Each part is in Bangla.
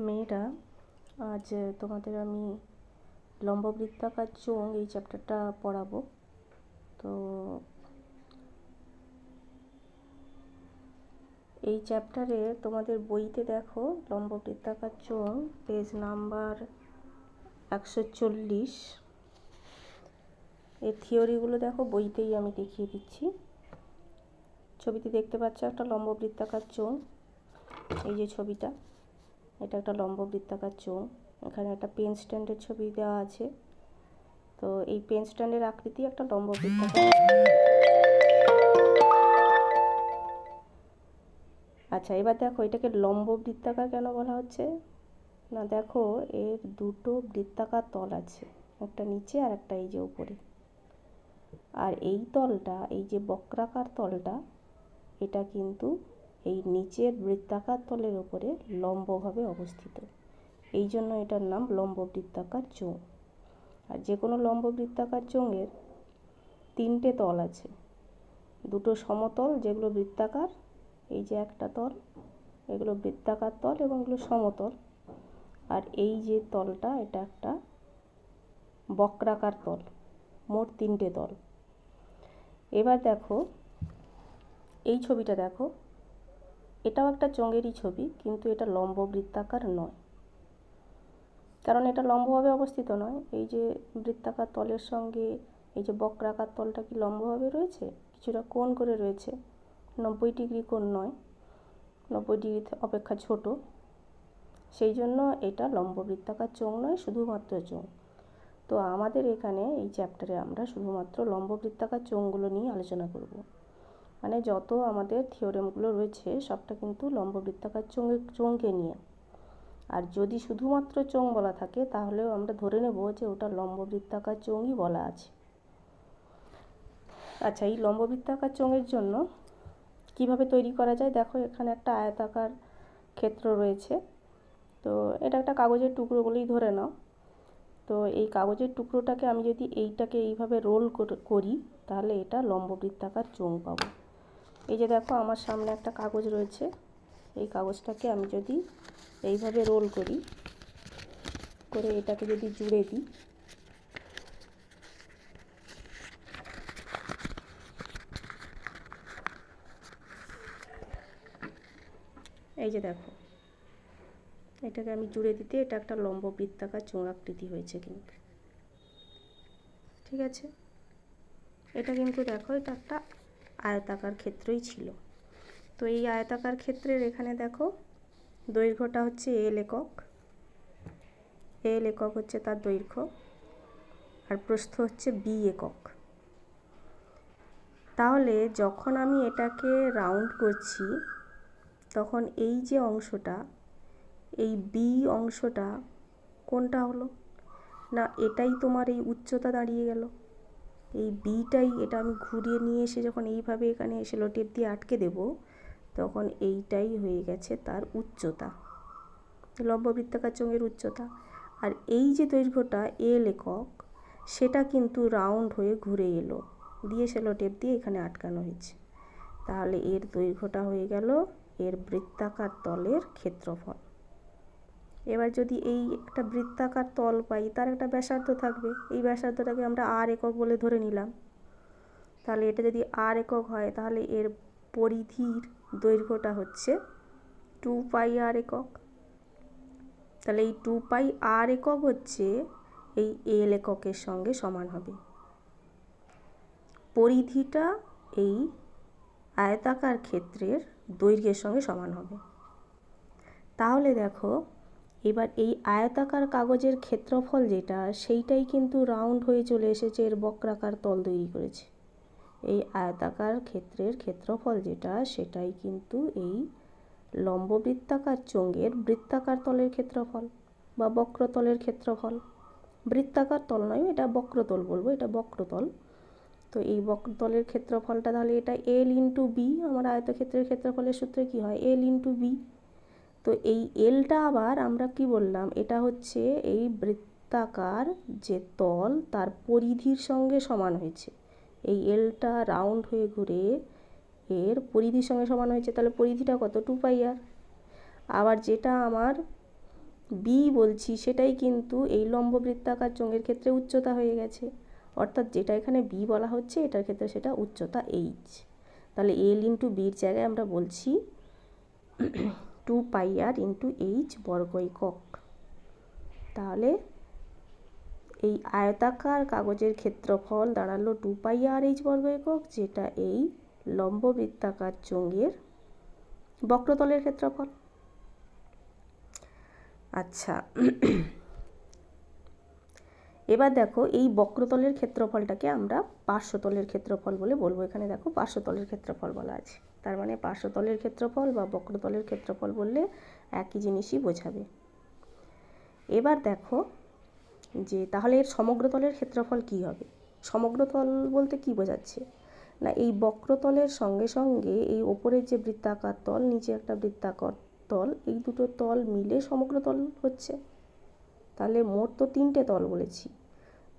মেয়েরা, আজ তোমাদের আমি লম্ব বৃত্তাকার চোঙ এই চ্যাপ্টারটা পড়াবো। তো এই চ্যাপ্টারে তোমাদের বইতে দেখো লম্ব বৃত্তাকার চোঙ পেজ নাম্বার 140। এর থিওরিগুলো দেখো বইতেই আমি দেখিয়ে দিচ্ছি। ছবিতে দেখতে পাচ্ছ একটা লম্ব বৃত্তাকার চোঙ। এই যে ছবিটা, এটা একটা লম্ব বৃত্তাকার চোঙ। এখানে একটা পেন স্ট্যান্ডের ছবি দেওয়া আছে। তো এই পেন স্ট্যান্ডের আকৃতি একটা লম্ব বৃত্তাকার। আচ্ছা, এবার দেখো এটাকে লম্ব বৃত্তাকার কেন বলা হচ্ছে না, দেখো এর দুটো বৃত্তাকার তল আছে, একটা নিচে আর একটা এই যে উপরে। আর এই তলটা, এই যে বক্রাকার তলটা, এটা কিন্তু এই নিচের বৃত্তাকার তলের উপরে লম্বভাবে অবস্থিত। এই জন্য এটার নাম লম্ব বৃত্তাকার চোঙ। আর যে কোনো লম্ব বৃত্তাকার চোঙের তিনটে তল আছে, দুটো সমতল যেগুলো বৃত্তাকার, এই যে একটা তল, এগুলো বৃত্তাকার তল এবং এগুলো সমতল। আর এই যে তলটা, এটা একটা বক্রাকার তল। মোট তিনটে তল। এবার দেখো এই ছবিটা দেখো, এটাও একটা চোঙেরই ছবি, কিন্তু এটা লম্ব বৃত্তাকার নয়, কারণ এটা লম্বভাবে অবস্থিত নয়। এই যে বৃত্তাকার তলের সঙ্গে এই যে বক্রাকার তলটা কি লম্বভাবে রয়েছে? কিছুটা কোণ করে রয়েছে, 90 ডিগ্রি কোণ নয়, 90 ডিগ্রি অপেক্ষা ছোট। সেই জন্য এটা লম্ব বৃত্তাকার চোঙ নয়, শুধুমাত্র চোঙ। তো আমাদের এখানে এই চ্যাপ্টারে আমরা শুধুমাত্র লম্ব বৃত্তাকার চোঙগুলো নিয়ে আলোচনা করব। মানে যত আমাদের থিওরেমগুলো রয়েছে সবটা কিন্তু লম্ব বৃত্তাকার চোঙকে নিয়ে। আর যদি শুধুমাত্র চোঙ বলা থাকে তাহলেও আমরা ধরে নেব যে ওটা লম্ব বৃত্তাকার চোঙই বলা আছে। আচ্ছা, এই লম্ব বৃত্তাকার চোঙের জন্য কিভাবে তৈরি করা যায়, দেখো এখানে একটা আয়তাকার ক্ষেত্র রয়েছে। তো এটা একটা কাগজের টুকরো বলেই ধরে নাও। তো এই কাগজের টুকরোটাকে আমি যদি এইটাকে এইভাবে রোল করি, তাহলে এটা লম্ব বৃত্তাকার চোঙ পাবো। এই যে দেখো আমার সামনে একটা কাগজ রয়েছে, এই কাগজটাকে আমি যদি এইভাবে রোল করি, করে এটাকে যদি জুড়ে দিই, এই যে দেখো এটাকে আমি জুড়ে দিতে এটা একটা লম্ব বৃত্তাকার চোঙ আকৃতি হয়েছে কিন্তু। ঠিক আছে, এটা কিন্তু দেখো এটা একটা আয়তাকার ক্ষেত্রই ছিল। তো এই আয়তাকার ক্ষেত্রের এখানে দেখো দৈর্ঘ্যটা হচ্ছে এল একক, এল একক হচ্ছে তার দৈর্ঘ্য, আর প্রস্থ হচ্ছে বি একক। তাহলে যখন আমি এটাকে রাউন্ড করছি, তখন এই যে অংশটা, এই বি অংশটা কোনটা হলো না, এটাই তোমার এই উচ্চতা দাঁড়িয়ে গেল। এই বিটাই, এটা আমি ঘুরিয়ে নিয়ে এসে যখন এইভাবে এখানে সেলো টেপ দিয়ে আটকে দেব, তখন এইটাই হয়ে গেছে তার উচ্চতা, লম্ব বৃত্তাকার চোঙের উচ্চতা। আর এই যে দৈর্ঘ্যটা এল একক, সেটা কিন্তু রাউন্ড হয়ে ঘুরে এলো, দিয়ে সেলো টেপ দিয়ে এখানে আটকানো হয়েছে। তাহলে এর দৈর্ঘ্যটা হয়ে গেল এর বৃত্তাকার তলের ক্ষেত্রফল। এবার যদি এই একটা বৃত্তাকার তল পাই, তার একটা ব্যাসার্ধ থাকবে, এই ব্যাসার্ধটাকে আমরা আর একক বলে ধরে নিলাম। তাহলে এটা যদি আর একক হয়, তাহলে এর পরিধির দৈর্ঘ্যটা হচ্ছে 2 পাই আর একক। তাহলে এই 2 পাই আর একক হচ্ছে এই এল এককের সঙ্গে সমান হবে। পরিধিটা এই আয়তাকার ক্ষেত্রের দৈর্ঘ্যের সঙ্গে সমান হবে। তাহলে দেখো এবার এই আয়তাকার কাগজের ক্ষেত্রফল যেটা, সেইটাই কিন্তু রাউন্ড হয়ে চলে এসেছে, এর বক্রাকার তল তৈরি করেছে। এই আয়তাকার ক্ষেত্রের ক্ষেত্রফল যেটা, সেটাই কিন্তু এই লম্ব বৃত্তাকার চোঙের বৃত্তাকার তলের ক্ষেত্রফল বা বক্রতলের ক্ষেত্রফল। বৃত্তাকার তল নয়, এটা বক্রতল বলবো, এটা বক্রতল। তো এই বক্রতলের ক্ষেত্রফলটা তাহলে এটা এল ইন্টু বি। আমার আয়তক্ষেত্রের ক্ষেত্রফলের সূত্রে কি হয়, এল ইন্টু বি। তো এই এলটা আবার আমরা কি বললাম, এটা হচ্ছে এই বৃত্তাকার যে তল তার পরিধির সঙ্গে সমান হয়েছে। এই এলটা রাউন্ড হয়ে ঘুরে এর পরিধির সঙ্গে সমান হয়েছে, তাহলে পরিধিটা কত, 2 পাই আর। আবার যেটা আমার বি বলছি সেটাই কিন্তু এই লম্ব বৃত্তাকার চোঙের ক্ষেত্রে উচ্চতা হয়ে গেছে, অর্থাৎ যেটা এখানে বি বলা হচ্ছে এটার ক্ষেত্রে সেটা উচ্চতা এইচ। তাহলে এল ইন্টু বির জায়গায় আমরা বলছি 2πr ইন্টু এইচ বর্গ একক। তাহলে এই আয়তাকার কাগজের ক্ষেত্রফল দাঁড়ালো 2πr/h বর্গ একক, যেটা এই লম্ব বৃত্তাকার চোঙের বক্রতলের ক্ষেত্রফল। আচ্ছা, এবার দেখো এই বক্রতলের ক্ষেত্রফলটাকে আমরা পার্শ্বতলের ক্ষেত্রফল বলে বলবো। এখানে দেখো পার্শ্বতলের ক্ষেত্রফল বলা আছে, তার মানে পার্শ্বতলের ক্ষেত্রফল বা বক্রতলের ক্ষেত্রফল বললে একই জিনিসই বোঝাবে। এবার দেখো যে তাহলে এর সমগ্রতলের ক্ষেত্রফল কি হবে। সমগ্রতল বলতে কি বোঝাচ্ছে না, এই বক্রতলের সঙ্গে সঙ্গে এই ওপরের যে বৃত্তাকার তল, নিচে একটা বৃত্তাকার তল, এই দুটো তল মিলে সমগ্রতল হচ্ছে। তাহলে মোট তো 3টে তল বলেছি,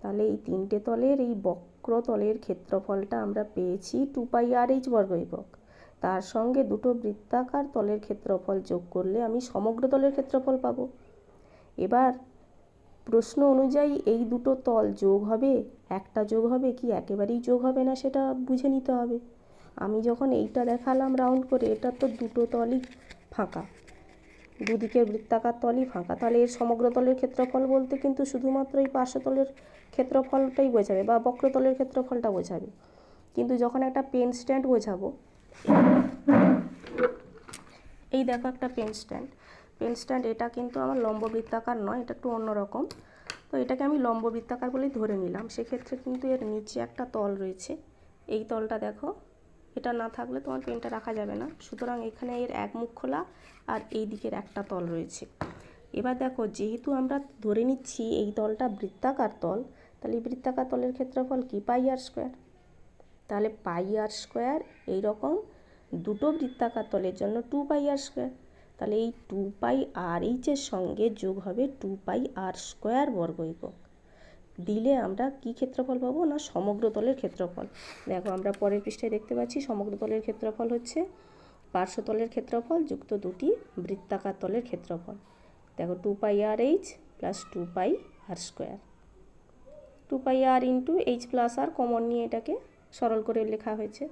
তাহলে এই 3টে তলের এই বক্রতলের ক্ষেত্রফলটা আমরা পেয়েছি 2πr/h বর্গ একক। তার সঙ্গে দুটো বৃত্তাকার তলের ক্ষেত্রফল যোগ করলে আমি সমগ্রতলের ক্ষেত্রফল পাবো। এবার প্রশ্ন অনুযায়ী এই দুটো তল যোগ হবে, একটা যোগ হবে কি একেবারেই যোগ হবে না সেটা বুঝে নিতে হবে। আমি যখন এইটা দেখালাম রাউন্ড করে, এটা তো দুটো তলই ফাঁকা, দুদিকের বৃত্তাকার তলই ফাঁকা, তাহলে এর সমগ্রতলের ক্ষেত্রফল বলতে কিন্তু শুধুমাত্র এই পার্শ্বতলের ক্ষেত্রফলটাই বোঝাবে বা বক্রতলের ক্ষেত্রফলটা বোঝাবে। কিন্তু যখন একটা পেন স্ট্যান্ড বোঝাবো, এই দেখো একটা পেন স্ট্যান্ড, এটা কিন্তু আমার লম্ব বৃত্তাকার নয়, এটা একটু অন্যরকম। তো এটাকে আমি লম্ব বৃত্তাকার বলেই ধরে নিলাম। সেক্ষেত্রে কিন্তু এর নিচে একটা তল রয়েছে, এই তলটা দেখো, এটা না থাকলে তোমার পেনটা রাখা যাবে না। সুতরাং এখানে এর এক মুখ খোলা আর এই দিকের একটা তল রয়েছে। এবার দেখো যেহেতু আমরা ধরে নিচ্ছি এই তলটা বৃত্তাকার তল, তাহলে এই বৃত্তাকার তলের ক্ষেত্রফল কি πr²। তাহলে πr², এইরকম দুটো বৃত্তাকার তলের জন্য 2πr²। তাহলে এই 2πr/h এর সঙ্গে যোগ হবে 2πr² বর্গ একক, দিলে আমরা কি ক্ষেত্রফল পাবো না সমগ্রতলের ক্ষেত্রফল। দেখো আমরা পরের পৃষ্ঠায় দেখতে পাচ্ছি সমগ্রতলের ক্ষেত্রফল হচ্ছে পার্শ্বতলের ক্ষেত্রফল যুক্ত দুটি বৃত্তাকার তলের ক্ষেত্রফল। দেখো 2πr/h plus 2πr², 2πr into H plus আর কমন নিয়ে এটাকে সরল করে লেখা হয়েছে।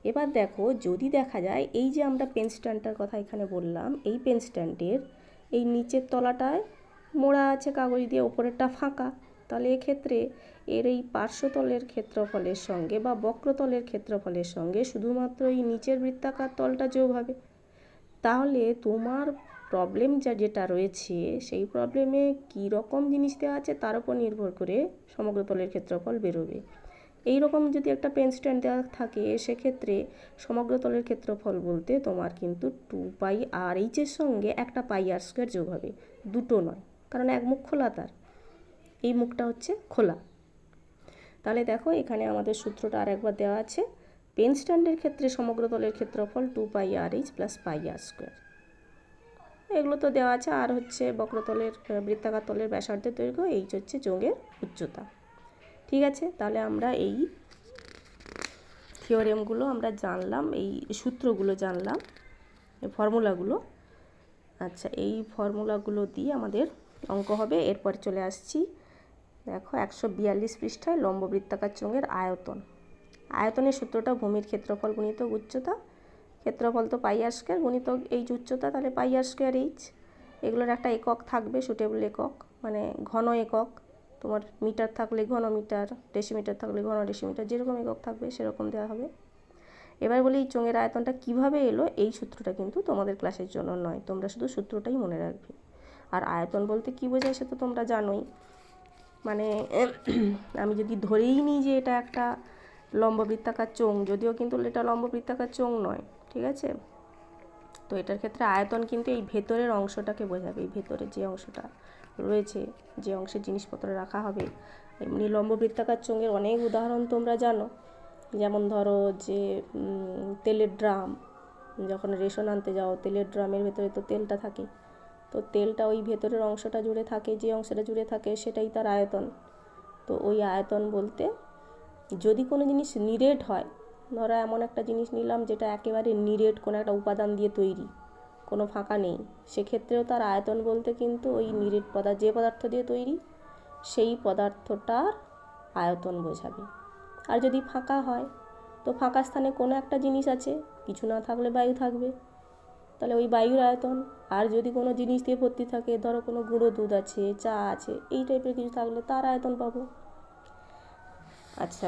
এবার দেখো যদি দেখা যায় এই যে আমরা পেন স্ট্যান্ডটার কথা এখানে বললাম, এই পেন স্ট্যান্ডের এই নিচের তলাটায় মোড়া আছে কাগজ দিয়ে, ওপরেরটা ফাঁকা, তাহলে এক্ষেত্রে এর এই পার্শ্বতলের ক্ষেত্রফলের সঙ্গে বা বক্রতলের ক্ষেত্রফলের সঙ্গে শুধুমাত্র এই নিচের বৃত্তাকার তলটা যোগ হবে। তাহলে তোমার প্রবলেম যেটা রয়েছে সেই প্রবলেমে কী রকম জিনিস দেওয়া আছে তার উপর নির্ভর করে সমগ্রতলের ক্ষেত্রফল বেরোবে। এই রকম যদি একটা পেন স্ট্যান্ড দেওয়া থাকে সেক্ষেত্রে সমগ্রতলের ক্ষেত্রফল বলতে তোমার কিন্তু 2πr/h এর সঙ্গে একটা πr² যোগ হবে, দুটো নয়, কারণ এক মুখ খোলা, তার এই মুখটা হচ্ছে খোলা। তাহলে দেখো এখানে আমাদের সূত্রটা আর একবার দেওয়া আছে, পেন স্ট্যান্ডের ক্ষেত্রে সমগ্রতলের ক্ষেত্রফল 2πr/h প্লাস πr²। এগুলো তো দেওয়া আছে। আর হচ্ছে বক্রতলের বৃত্তাকার তলের ব্যাসার্ধের দৈর্ঘ্য, এইচ হচ্ছে চোঙের উচ্চতা। ঠিক আছে, তাহলে আমরা এই থিওরেমগুলো আমরা জানলাম, এই সূত্রগুলো জানলাম, এই ফর্মুলাগুলো। আচ্ছা, এই ফর্মুলাগুলো দিয়ে আমাদের অঙ্ক হবে। এরপর চলে আসছি, দেখো 142 পৃষ্ঠায় লম্ব বৃত্তাকার চোঙের আয়তন। আয়তনের সূত্রটা ভূমির ক্ষেত্রফল গুণিতক উচ্চতা, ক্ষেত্রফল তো πr² গুণিতক এইচ উচ্চতা, তাহলে πr²h। এগুলোর একটা একক থাকবে, সুটেবল একক, মানে ঘন একক। তোমার মিটার থাকলে ঘন মিটার, ডেসিমিটার থাকলে ঘন ডেসিমিটার, যেরকম একক থাকবে সেরকম দেওয়া হবে। এবার বলি এই চোঙের আয়তনটা কিভাবে এলো, এই সূত্রটা কিন্তু তোমাদের ক্লাসের জন্য নয়, তোমরা শুধু সূত্রটাই মনে রাখবে। আর আয়তন বলতে কী বোঝায় সে তো তোমরা জানোই, মানে আমি যদি ধরেই নিই যে এটা একটা লম্ব বৃত্তাকার চোঙ, যদিও কিন্তু এটা লম্ব বৃত্তাকার চোঙ নয়, ঠিক আছে, তো এটার ক্ষেত্রে আয়তন কিন্তু এই ভেতরের অংশটাকে বোঝাবে, এই ভেতরের যে অংশটা রয়েছে, যে অংশে জিনিসপত্র রাখা হবে। এমনি লম্ব বৃত্তাকার চোঙের অনেক উদাহরণ তোমরা জানো, যেমন ধরো যে তেলের ড্রাম, যখন রেশন আনতে যাও তেলের ড্রামের ভেতরে তো তেলটা থাকে, তো তেলটা ওই ভেতরের অংশটা জুড়ে থাকে, যে অংশটা জুড়ে থাকে সেটাই তার আয়তন। তো ওই আয়তন বলতে যদি কোনো জিনিস নিরেট হয়, ধরো এমন একটা জিনিস নিলাম যেটা একেবারে নিরেট, কোনো একটা উপাদান দিয়ে তৈরি, কোনো ফাঁকা নেই, সেক্ষেত্রেও তার আয়তন বলতে কিন্তু ওই নিরেট পদার্থ, যে পদার্থ দিয়ে তৈরি সেই পদার্থটার আয়তন বোঝাবে। আর যদি ফাঁকা হয় তো ফাঁকা স্থানে কোনো একটা জিনিস আছে, কিছু না থাকলে বায়ু থাকবে, তাহলে ওই বায়ুর আয়তন। আর যদি কোনো জিনিস দিয়ে ভর্তি থাকে, ধরো কোনো গুঁড়ো দুধ আছে, চা আছে, এই টাইপের কিছু থাকলে তার আয়তন পাবো। আচ্ছা,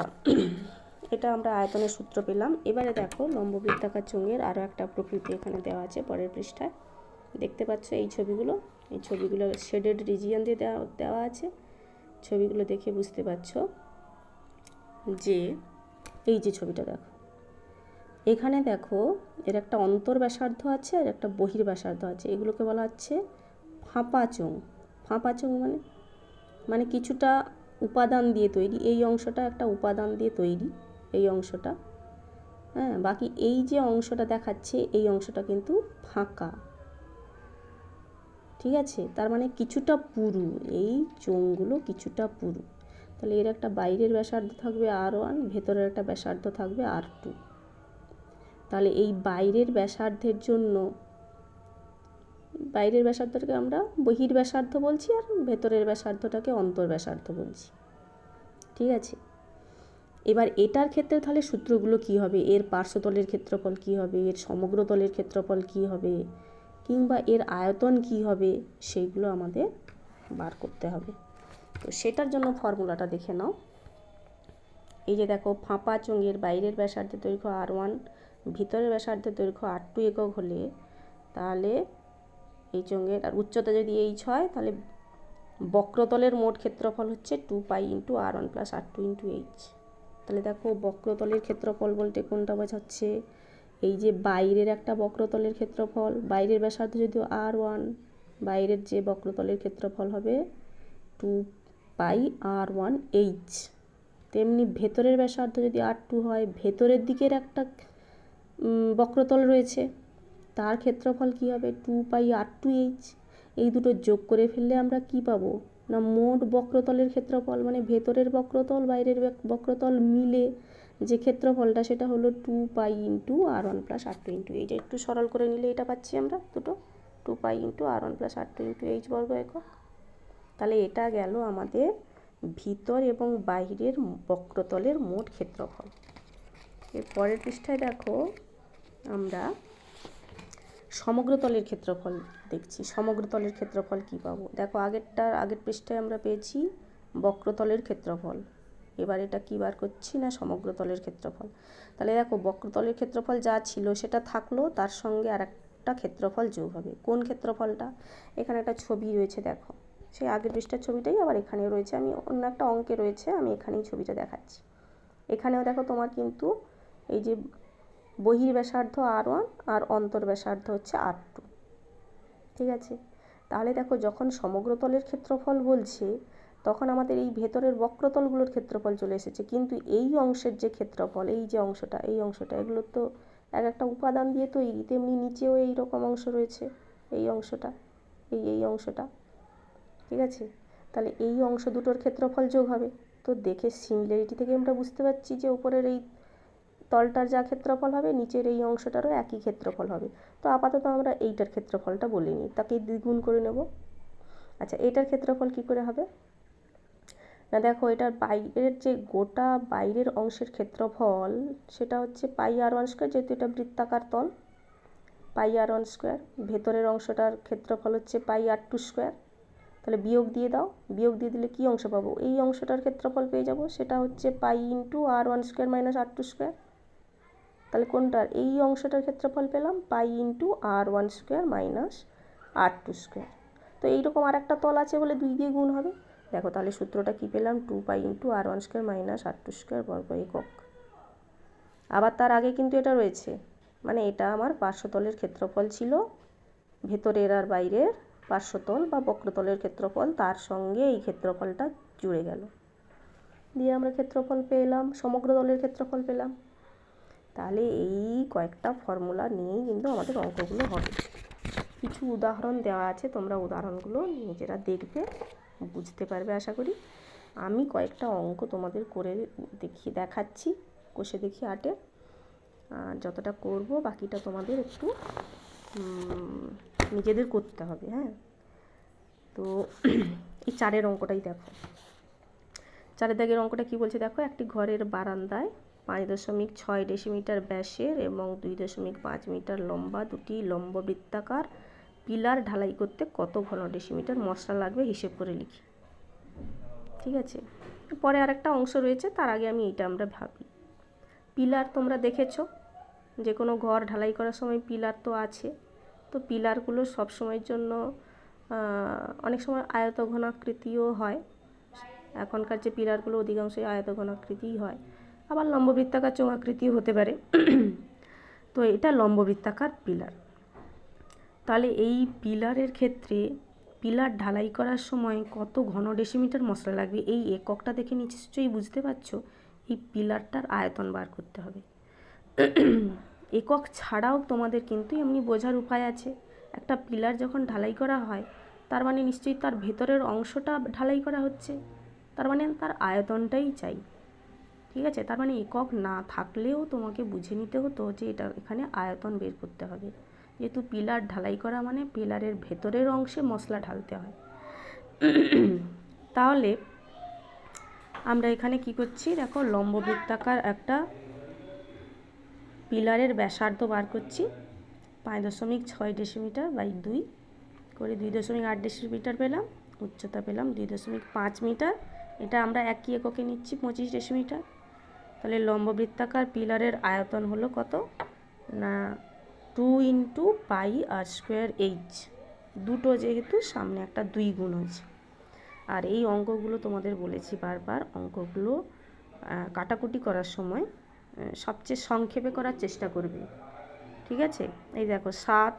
এটা আমরা আয়তনের সূত্র পেলাম। এবারে দেখো লম্ববৃত্তাকার চোঙের আরও একটা প্রকৃতি এখানে দেওয়া আছে পরের পৃষ্ঠায়। দেখতে পাচ্ছ এই ছবিগুলো শেডেড রিজিয়ন দিয়ে দেওয়া আছে। ছবিগুলো দেখে বুঝতে পারছো যে এই যে ছবিটা দেখো, এখানে দেখো এর একটা অন্তর ব্যাসার্ধ আছে আর একটা বহির ব্যাসার্ধ আছে। এগুলোকে বলা হচ্ছে ফাঁপা চোঙ। ফাঁপা চোঙ মানে কিছুটা উপাদান দিয়ে তৈরি, এই অংশটা একটা উপাদান দিয়ে তৈরি, এই অংশটা, হ্যাঁ। বাকি এই যে অংশটা দেখাচ্ছে এই অংশটা কিন্তু ফাঁকা, ঠিক আছে। তার মানে কিছুটা পুরু, এই চোঙগুলো কিছুটা পুরু। তাহলে এর একটা বাইরের ব্যাসার্ধ থাকবে R1, ভেতরের একটা ব্যাসার্ধ থাকবে R2। তাহলে এই বাইরের ব্যাসার্ধের জন্য, বাইরের ব্যাসার্ধটাকে আমরা বহির ব্যাসার্ধ বলছি আর ভেতরের ব্যাসার্ধটাকে অন্তর ব্যাসার্ধ বলছি, ঠিক আছে। এবার এটার ক্ষেত্রে তাহলে সূত্রগুলো কি হবে, এর পার্শ্বতলের ক্ষেত্রফল কি হবে, এর সমগ্র তলের ক্ষেত্রফল কি হবে, কিংবা এর আয়তন কি হবে, সেইগুলো আমাদের বার করতে হবে। তো সেটার জন্য ফর্মুলাটা দেখে নাও। এই যে দেখো, ফাঁপা চোঙের বাইরের ব্যাসার্ধের দৈর্ঘ্য R1, ভিতরের ব্যাসার্ধের দৈর্ঘ্য R2 একক হলে তাহলে এই চোঙের আর উচ্চতা যদি h হয়, তাহলে বক্রতলের মোট ক্ষেত্রফল হচ্ছে 2π × R1 + R2 × h। তাহলে দেখো বক্রতলের ক্ষেত্রফল বলতে কোনটা বোঝাচ্ছে, এই যে বাইরের একটা বক্রতলের ক্ষেত্রফল, বাইরের ব্যাসার্ধ যদি R1, বাইরের যে বক্রতলের ক্ষেত্রফল হবে 2π R1h। তেমনি ভেতরের ব্যাসার্ধ যদি R2 হয়, ভেতরের দিকের একটা বক্রতল রয়েছে, তার ক্ষেত্রফল কি হবে 2π R2h। এই দুটো যোগ করে ফেললে আমরা কি পাবো না, মোট বক্রতলের ক্ষেত্রফল, মানে ভেতরের বক্রতল বাইরের বক্রতল মিলে যে ক্ষেত্রফলটা, সেটা হলো 2π × R1 + R2 × h। একটু সরল করে নিলে এটা পাচ্ছি আমরা দুটো, 2π × R1 + R2 × h বর্গ একক। তাহলে এটা গেল আমাদের ভিতর এবং বাইরের বক্রতলের মোট ক্ষেত্রফল। এর পরের পৃষ্ঠায় দেখো আমরা সমগ্রতলের ক্ষেত্রফল দেখছি। সমগ্রতলের ক্ষেত্রফল কি পাবো, দেখো আগের পৃষ্ঠায় আমরা পেয়েছি বক্রতলের ক্ষেত্রফল, এবার এটা কি বার করছি না সমগ্রতলের ক্ষেত্রফল। তাহলে দেখো বক্রতলের ক্ষেত্রফল যা ছিল সেটা থাকলো, তার সঙ্গে আর একটা ক্ষেত্রফল যোগ হবে। কোন ক্ষেত্রফলটা, এখানে একটা ছবি রয়েছে দেখো, সেই আগের পৃষ্ঠার ছবিটাই আবার এখানেও রয়েছে, আমি অন্য একটা অঙ্কে রয়েছে, আমি এখানেই ছবিটা দেখাচ্ছি। এখানেও দেখো তোমার কিন্তু এই যে বহির ব্যাসার্ধ R1 আর অন্তর ব্যাসার্ধ হচ্ছে R2, ঠিক আছে। তাহলে দেখো যখন সমগ্রতলের ক্ষেত্রফল বলছে, তখন আমাদের এই ভেতরের বক্রতলগুলোর ক্ষেত্রফল চলে এসেছে, কিন্তু এই অংশের যে ক্ষেত্রফল, এই যে অংশটা, এই অংশটা, এগুলো তো এক একটা উপাদান দিয়ে তৈরি, তেমনি নিচেও এই রকম অংশ রয়েছে, এই অংশটা, এই অংশটা, ঠিক আছে। তাহলে এই অংশ দুটোর ক্ষেত্রফল যোগ হবে। তো দেখে সিমিলারিটি থেকে আমরা বুঝতে পারছি যে উপরের এই তলটার যা ক্ষেত্রফল হবে, নিচের এই অংশটারও একই ক্ষেত্রফল হবে। তো আপাতত আমরা এইটার ক্ষেত্রফলটা বলে নিই, তাকে দ্বিগুণ করে নেব। আচ্ছা, এটার ক্ষেত্রফল কি করে হবে না, দেখো এটার বাইরের যে গোটা বাইরের অংশের ক্ষেত্রফল, সেটা হচ্ছে πr1², যেহেতু এটা বৃত্তাকার তল, πr1²। ভেতরের অংশটার ক্ষেত্রফল হচ্ছে πr2²। তাহলে বিয়োগ দিয়ে দাও, বিয়োগ দিয়ে দিলে কি অংশ পাবো, এই অংশটার ক্ষেত্রফল পেয়ে যাব, সেটা হচ্ছে π × R1² - R2²। তাহলে কোনটার, এই অংশটার ক্ষেত্রফল পেলাম π × R1² - R2²। তো এইরকম আর একটা তল আছে বলে 2 দিয়ে গুণ হবে। দেখো তাহলে সূত্রটা কি পেলাম, 2π × R1² - R2² বর্গ একক। আবার তার আগে কিন্তু এটা রয়েছে, মানে এটা আমার পার্শ্বতলের ক্ষেত্রফল ছিল, ভেতরের আর বাইরের পার্শ্বতল বা বক্রতলের ক্ষেত্রফল, তার সঙ্গে এই ক্ষেত্রফলটা জুড়ে গেল, দিয়ে আমরা ক্ষেত্রফল পেলাম, সমগ্রতলের ক্ষেত্রফল পেলাম। তাহলে এই কয়েকটা ফর্মুলা নিয়েই কিন্তু আমাদের অঙ্কগুলো হবে। কিছু উদাহরণ দেওয়া আছে, তোমরা উদাহরণগুলো নিজেরা দেখবে, বুঝতে পারবে আশা করি। আমি কয়েকটা অঙ্ক তোমাদের করে দেখাচ্ছি, কষে দেখি 8-এর, যতটা করব বাকিটা তোমাদের একটু নিজেদের করতে হবে। হ্যাঁ, তো এই 4-এর অঙ্কটাই দেখো। 4-এর দাগের অঙ্কটা কি বলছে দেখো, একটি ঘরের বারান্দায় 5.6 ডেসিমিটার ব্যাসের এবং 2.5 মিটার লম্বা দুটি লম্ব বৃত্তাকার পিলার ঢালাই করতে কত ঘন ডেসিমিটার মশলা লাগবে হিসেব করে লিখি। ঠিক আছে, পরে আরেকটা অংশ রয়েছে, তার আগে আমি এইটা আমরা ভাবি। পিলার তোমরা দেখেছো, যে কোনো ঘর ঢালাই করার সময় পিলার তো আছে। তো পিলারগুলো সব সময়ের জন্য অনেক সময় আয়তঘনাকৃতিও হয়। এখনকার যে পিলারগুলো অধিকাংশই আয়তঘনাকৃতিই হয়, আবার লম্ববৃত্তাকার চোঙাকৃতিও হতে পারে। তো এটা লম্ববৃত্তাকার পিলার। তাহলে এই পিলারের ক্ষেত্রে পিলার ঢালাই করার সময় কত ঘন ডেসিমিটার মশলা লাগবে, এই এককটা দেখে নিশ্চয়ই বুঝতে পারছো এই পিলারটার আয়তন বার করতে হবে। একক ছাড়াও তোমাদের কিন্তু এমনি বোঝার উপায় আছে। একটা পিলার যখন ঢালাই করা হয়, তার মানে নিশ্চয়ই তার ভেতরের অংশটা ঢালাই করা হচ্ছে, তার মানে তার আয়তনটাই চাই। ঠিক আছে, তার মানে একক না থাকলেও তোমাকে বুঝে নিতে হতো যে এটা এখানে আয়তন বের করতে হবে, যেহেতু পিলার ঢালাই করা মানে পিলারের ভেতরের অংশে মশলা ঢালতে হয়। তাহলে আমরা এখানে কি করছি দেখো, লম্ববৃত্তাকার একটা পিলারের ব্যাসার্ধ বার করছি 5.6 ডেসিমিটার বাই 2 করে 2.8 ডেসিমিটার পেলাম, উচ্চতা পেলাম 2.5 মিটার। এটা আমরা একই এককে নিচ্ছি 25 ডেসিমিটার। তাহলে লম্ববৃত্তাকার পিলারের আয়তন হলো কত না 2 × πr²h, দুটো যেহেতু সামনে একটা 2 গুণ হয়েছে। আর এই অঙ্কগুলো তোমাদের বলেছি বারবার, অঙ্কগুলো কাটাকুটি করার সময় সবচেয়ে সংক্ষেপে করার চেষ্টা করবে। ঠিক আছে, এই দেখো 7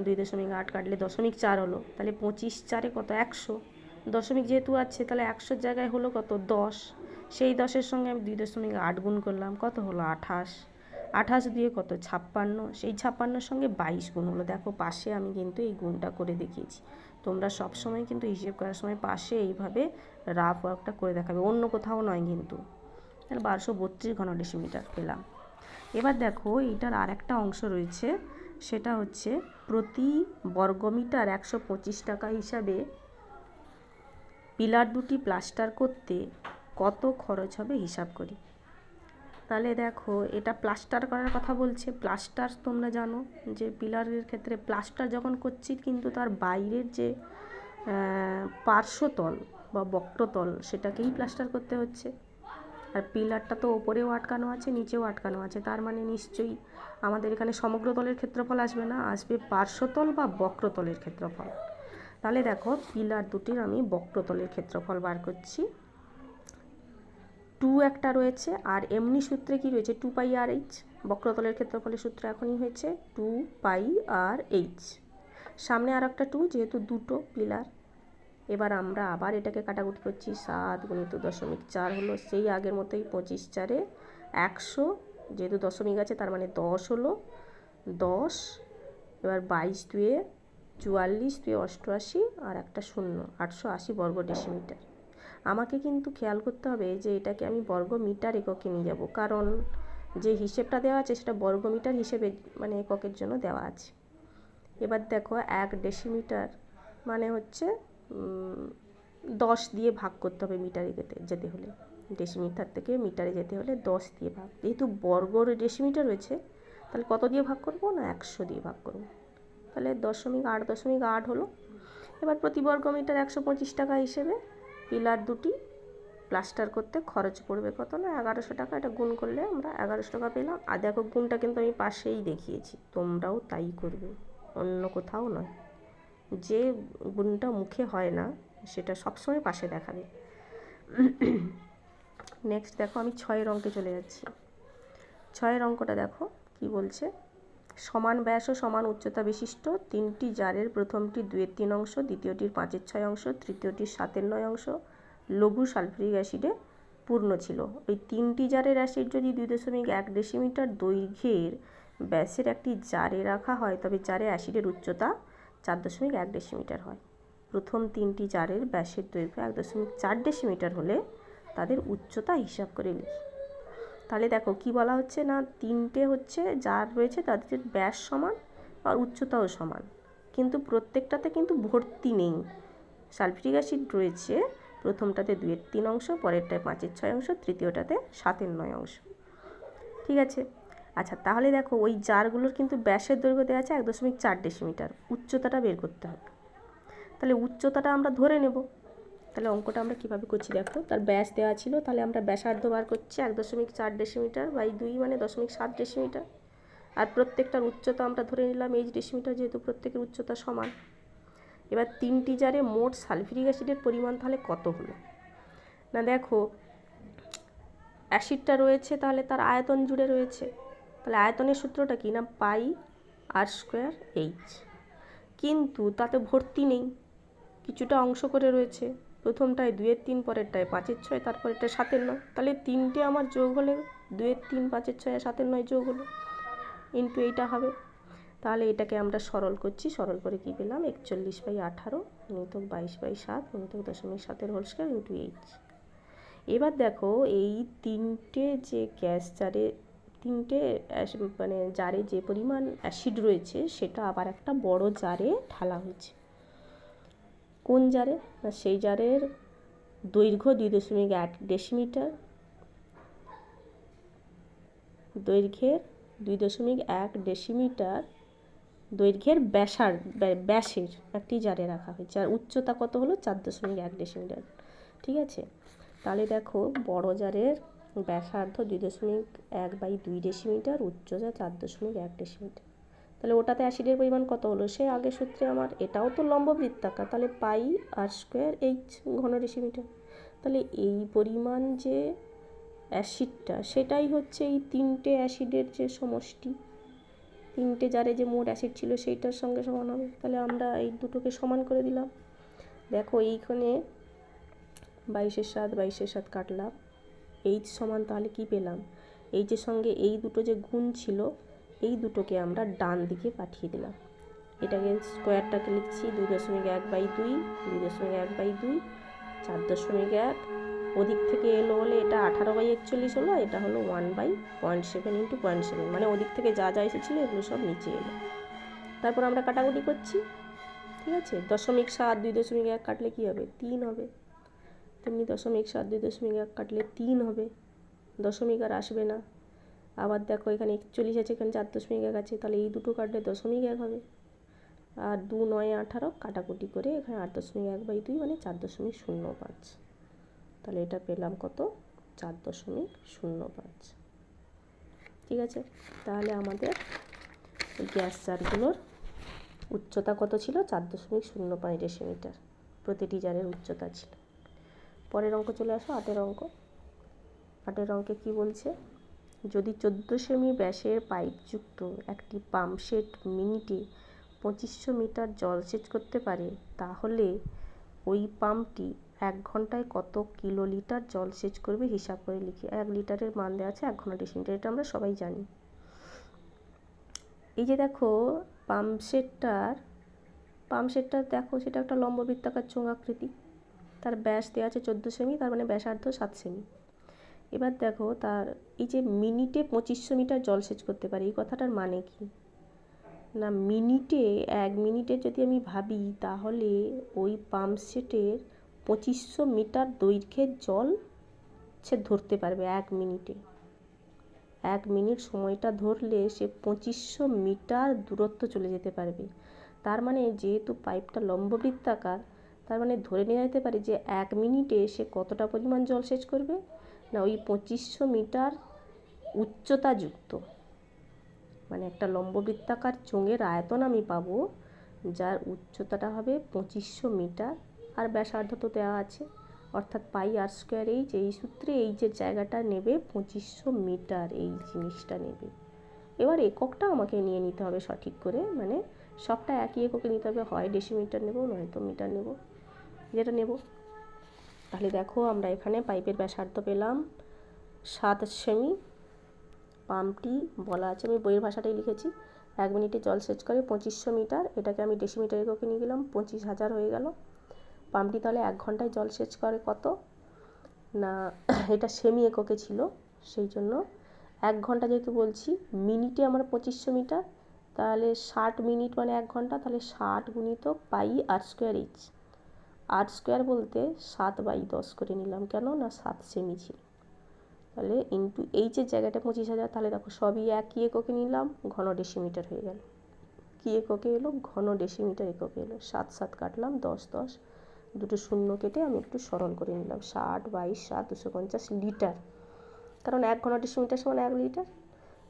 2.8 কাটলে 0.4 হলো, তাহলে 25 4 কত 100, দশমিক যেহেতু আছে তাহলে 100 জায়গায় হলো কত 10, সেই 10-এর সঙ্গে আমি 2.8 গুণ করলাম, কত হলো 28, 28 দিয়ে কত 56, সেই 56-এর সঙ্গে 22 গুণ হলো। দেখো পাশে আমি কিন্তু এই গুণটা করে দেখিয়েছি, তোমরা সব সময় কিন্তু হিসেব করার সময় পাশে এইভাবে রাফ ওয়ার্কটা করে দেখাবে, অন্য কোথাও নয় কিন্তু। তাহলে 1232 ঘন ডেসিমিটার পেলাম। এবার দেখো এইটার আর একটা অংশ রয়েছে, সেটা হচ্ছে প্রতি বর্গমিটার 125 টাকা হিসাবে পিলার দুটি প্লাস্টার করতে কত খরচ হবে হিসাব করি। তাহলে দেখো এটা প্লাস্টার করার কথা বলছে। প্লাস্টার তোমরা জানো যে পিলারের ক্ষেত্রে প্লাস্টার যখন করছি কিন্তু তার বাইরের যে পার্শ্বতল বা বক্রতল সেটাকেই প্লাস্টার করতে হচ্ছে। আর পিলারটা তো ওপরেও আটকানো আছে, নিচেও আটকানো আছে, তার মানে নিশ্চয়ই আমাদের এখানে সমগ্র তলের ক্ষেত্রফল আসবে না, আসবে পার্শ্বতল বা বক্রতলের ক্ষেত্রফল। তাহলে দেখো পিলার দুটির আমি বক্রতলের ক্ষেত্রফল বার করছি। 2 একটা রয়েছে, আর এমনি সূত্রে কি রয়েছে 2πr/h, বক্রতলের ক্ষেত্রফলের সূত্র এখনই হয়েছে 2πr/h। সামনে আর একটা 2, যেহেতু দুটো পিলার। এবার আমরা আবার এটাকে কাটাকুটি করছি, 7 × 0.4 হলো, সেই আগের মতোই 25 4 100, যেহেতু দশমিক আছে তার মানে 10 হলো 10। এবার 22 2 44 2 88 আর একটা 0, 880 বর্গ ডেসিমিটার। আমাকে কিন্তু খেয়াল করতে হবে যে এটাকে আমি বর্গ মিটার এককে নিয়ে যাব, কারণ যে হিসেবটা দেওয়া আছে সেটা বর্গ মিটার হিসেবে মানে এককের জন্য দেওয়া আছে। এবার দেখো 1 ডেসিমিটার মানে হচ্ছে 10 দিয়ে ভাগ করতে হবে মিটারে যেতে হলে, ডেসিমিটার থেকে মিটারে যেতে হলে 10 দিয়ে ভাগ, যেহেতু বর্গ ডেসিমিটার রয়েছে তাহলে কত দিয়ে ভাগ করব না 100 দিয়ে ভাগ করব, তাহলে 0.8 হলো। এবার প্রতি বর্গ মিটার 125 টাকা হিসেবে পিলার দুটি প্লাস্টার করতে খরচ পড়বে কত না 1100 টাকা। এটা গুণ করলে আমরা 1100 টাকা পেলাম। আর দেখো গুণটা কিন্তু আমি পাশেই দেখিয়েছি, তোমরাও তাই করবে, অন্য কোথাও নয়। যে গুণটা মুখে হয় না সেটা সবসময় পাশে দেখাবে। নেক্সট দেখো আমি 6-এর অঙ্কে চলে যাচ্ছি। 6-এর অঙ্কটা দেখো কি বলছে, সমান ব্যাস ও সমান উচ্চতা বিশিষ্ট 3টি জারের প্রথমটি 2/3 অংশ, দ্বিতীয়টির 5/6 অংশ, তৃতীয়টির 7/9 অংশ লঘু সালফিউরিক অ্যাসিডে পূর্ণ ছিল। ওই 3টি জারের অ্যাসিড যদি 2.1 ডেসিমিটার দৈর্ঘ্যের ব্যাসের একটি জারে রাখা হয় তবে জারে অ্যাসিডের উচ্চতা 4.1 ডেসিমিটার হয়। প্রথম 3টি জারের ব্যাসের দৈর্ঘ্য 1.4 ডেসিমিটার হলে তাদের উচ্চতা হিসাব করে লিখি। তাহলে দেখো কি বলা হচ্ছে না 3টে হচ্ছে জার রয়েছে, তাদের ব্যাস সমান আর উচ্চতাও সমান, কিন্তু প্রত্যেকটাতে কিন্তু ভর্তি নেই। সালফিউরিক অ্যাসিড রয়েছে প্রথমটাতে 2/3 অংশ, পরেরটায় 5/6 অংশ, তৃতীয়টাতে 7/9 অংশ। ঠিক আছে। আচ্ছা, তাহলে দেখো ওই জারগুলোর কিন্তু ব্যাসের দৈর্ঘ্য দেওয়া আছে 1.4 ডেসিমিটার, উচ্চতাটা বের করতে হবে। তাহলে উচ্চতাটা আমরা ধরে নেব। তাহলে অঙ্কটা আমরা কীভাবে করছি দেখো, তার ব্যাস দেওয়া ছিল, তাহলে আমরা ব্যাসার্ধ বার করছি 1.4 ডেসিমিটার বাই 2 মানে 0.7 ডেসিমিটার। আর প্রত্যেকটার উচ্চতা আমরা ধরে নিলাম এইচ ডেসিমিটার, যেহেতু প্রত্যেকের উচ্চতা সমান। এবার 3টি জারে মোট সালফিউরিক অ্যাসিডের পরিমাণ তাহলে কত হলো না, দেখো অ্যাসিডটা রয়েছে তাহলে তার আয়তন জুড়ে রয়েছে, তাহলে আয়তনের সূত্রটা কি না, পাই আর স্কোয়ার এইচ। কিন্তু তাতে ভর্তি নেই, কিছুটা অংশ করে রয়েছে, প্রথমটায় 2/3, পরেরটায় 5/6, তারপরেরটায় 7/9। তাহলে তিনটে আমার যোগ হলে 2/3, 5/6 আর 7/9 যোগ হলো, ইন্টু এইটা হবে। তাহলে এটাকে আমরা সরল করছি, সরল করে কি পেলাম, 41/18 গুণিতক 22/7 গুণিতক 0.7 হোল স্কয়ার ইন্টু এইচ। এবার দেখো এই তিনটে যে গ্যাস জারে, তিনটে মানে জারে যে পরিমাণ অ্যাসিড রয়েছে সেটা আবার একটা বড় জারে ঢালা হয়েছে। কোন জারে না, সেই জারের দৈর্ঘ্য 2.1 ডেসিমিটার, দৈর্ঘ্যের 2.1 ডেসিমিটার দৈর্ঘ্যের ব্যাসের একটি জারে রাখা হয়েছে, আর উচ্চতা কত হলো 4.1 ডেসিমিটার। ঠিক আছে। তাহলে দেখো বড় জারের ব্যাসার্ধ 2.1/2 ডেসিমিটার, উচ্চতা 4.1 ডেসিমিটার। তাহলে ওটাতে অ্যাসিডের পরিমাণ কত হলো, সে আগের সূত্রে আমার, এটাও তো লম্ব বৃত্তাকার, তাহলে পাই আর স্কোয়ার এইচ ঘন ডেসিমিটার। তাহলে এই পরিমাণ যে অ্যাসিডটা সেটাই হচ্ছে এই তিনটে অ্যাসিডের যে সমষ্টি, তিনটে জারে যে মোট অ্যাসিড ছিল সেইটার সঙ্গে সমান হবে। তাহলে আমরা এই দুটোকে সমান করে দিলাম। দেখো এইখানে 22/7 কাটলাম, এইচ সমান তাহলে কি পেলাম, এইচের সঙ্গে এই দুটো যে গুণ ছিল এই দুটোকে আমরা ডান দিকে পাঠিয়ে দিলাম। এটাকে স্কোয়ারটাকে লিখছি 2.1/2, 2.1/2, 4.1, ওদিক থেকে এলো বলে এটা 18/41 হলো, এটা হলো 1/0.7 ইন্টু 0.7, মানে ওদিক থেকে যা যা এসেছিলো এগুলো সব নিচে এলো। তারপর আমরা কাটাকুটি করছি। ঠিক আছে। 0.7 2.1 কাটলে কী হবে, 3 হবে। তেমনি 0.7 2.1 কাটলে 3 হবে, দশমিক আর আসবে না। আবার দেখো এখানে 41 আছে, এখানে 4.1 আছে, তাহলে এই দুটো কাটলে 0.1 হবে। আর 2 9 18 কাটাকুটি করে এখানে 8.1/2 মানে 4.05। তাহলে এটা পেলাম কত, 4.05। ঠিক আছে। তাহলে আমাদের গ্যাস জারগুলোর উচ্চতা কত ছিল, 4.05 ডেসিমিটার প্রতিটি জারের উচ্চতা ছিল। পরের অঙ্ক চলে আসো, 8 অঙ্ক। 8 অঙ্কে কি বলছে, যদি 14 সেমি ব্যাসের পাইপযুক্ত একটি পাম্পসেট মিনিটে 2500 মিটার জলসেচ করতে পারে, তাহলে ওই পাম্পটি 1 ঘন্টায় কত কিলোলিটার জলসেচ করবে হিসাব করে লিখি। 1 লিটারের মান দেওয়া আছে 1 ঘন ডেসিমিটার, এটা আমরা সবাই জানি। এই যে দেখো পাম্পসেটটা দেখো, সেটা একটা লম্ব বৃত্তাকার চোঙাকৃতি, তার ব্যাস দেওয়া আছে 14 সেমি, তার মানে ব্যাসার্ধ 7 সেমি। এবার দেখো তার এই যে মিনিটে 2500 মিটার জলসেচ করতে পারে, এই কথাটার মানে কি না, মিনিটে 1 মিনিটে যদি আমি ভাবি তাহলে ওই পাম্পসেটের 2500 মিটার দৈর্ঘ্যের জল সে ধরতে পারবে 1 মিনিটে। 1 মিনিট সময়টা ধরলে সে 2500 মিটার দূরত্ব চলে যেতে পারবে। তার মানে যেহেতু পাইপটা লম্ববৃত্তাকার, তার মানে ধরে নেওয়া যেতে পারে যে 1 মিনিটে সে কতটা পরিমাণ জলসেচ করবে না, ওই 2500 মিটার উচ্চতা যুক্ত, মানে একটা লম্ববৃত্তাকার চোঙের আয়তন আমি পাবো যার উচ্চতাটা হবে 2500 মিটার, আর ব্যাসার্ধ তো দেওয়া আছে, অর্থাৎ পাই আর স্কোয়ার এইচ, এই সূত্রে এইচের জায়গাটা নেবে 2500 মিটার, এই জিনিসটা নেবে। এবার এককটা আমাকে নিয়ে নিতে হবে সঠিক করে, মানে সবটা একই এককে নিতে হবে, হয় ডেসিমিটার নেব নয়তো মিটার নেব, যেটা নেব। তাহলে দেখো আমরা এখানে পাইপের ব্যাসার্ধ পেলাম 7 সেমি, পাম্পটি বলা আছে, আমি বইয়ের ভাষাটাই লিখেছি, 1 মিনিটে জলসেচ করে 2500 মিটার, এটাকে আমি ডেসিমিটার এককে নিয়ে গেলাম, 25,000 হয়ে গেল। পাম্পটি তাহলে 1 ঘন্টায় জলসেচ করে কত না, এটা সেমি এককে ছিল সেই জন্য 1 ঘন্টা যেহেতু বলছি, মিনিটে আমার 2500 মিটার, তাহলে 60 মিনিট মানে 1 ঘন্টা, তাহলে 60 গুণিত পাই আর স্কোয়ার এইচ। আর স্কোয়ার বলতে 7/10 করে নিলাম, কেন না 7 সেমি ছিল। তাহলে ইন্টু এইচের জায়গাটা 25,000, তাহলে দেখো সবই একই এককে নিলাম, ঘন ডেসিমিটার হয়ে গেল। কী এককে এলো? ঘন ডেসিমিটার এককে এলো। 7 7 কাটলাম, 10 10, দুটো শূন্য কেটে আমি একটু সরল করে নিলাম। 60/7 250 লিটার, কারণ 1 ঘন ডেসিমিটার সমান 1 লিটার।